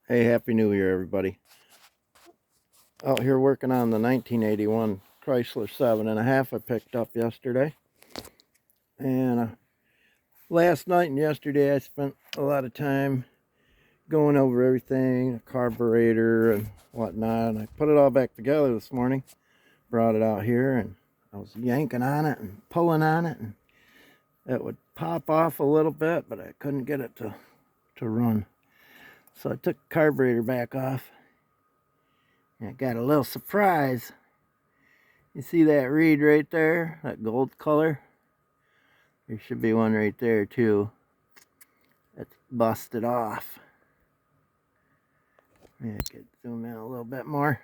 Hey, Happy New Year, everybody. Out here working on the 1981 Chrysler 7.5 I picked up yesterday. And last night and yesterday I spent a lot of time going over everything, the carburetor and whatnot. And I put it all back together this morning. Brought it out here and I was yanking on it and pulling on it. And it would pop off a little bit, but I couldn't get it to run. So I took the carburetor back off. And I got a little surprise. You see that reed right there? That gold color? There should be one right there too. That's busted off. Maybe I could zoom in a little bit more.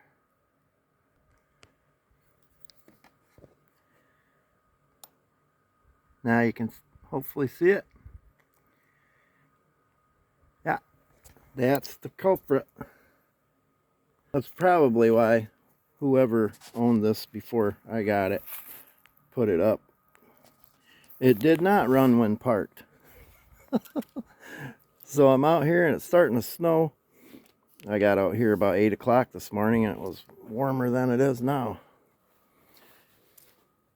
Now you can hopefully see it. Yeah, that's the culprit. That's probably why whoever owned this before I got it put it up. It did not run when parked. So I'm out here and it's starting to snow. I got out here about 8 o'clock this morning and it was warmer than it is now.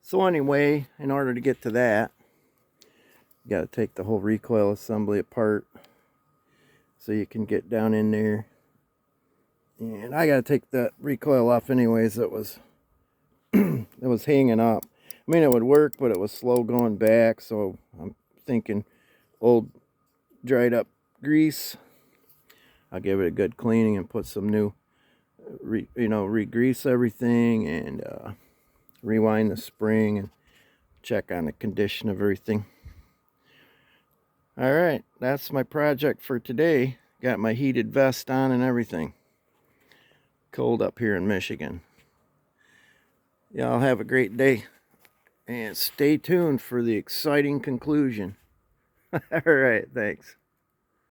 So anyway, in order to get to that, you got to take the whole recoil assembly apart so you can get down in there. And I got to take that recoil off anyways. It was it was hanging up. I mean, it would work, but it was slow going back. So I'm thinking old dried up grease. I'll give it a good cleaning and put some new, re-grease everything and rewind the spring and check on the condition of everything. All right, that's my project for today. Got my heated vest on and everything. Cold up here in Michigan. Y'all have a great day and stay tuned for the exciting conclusion. All right, thanks.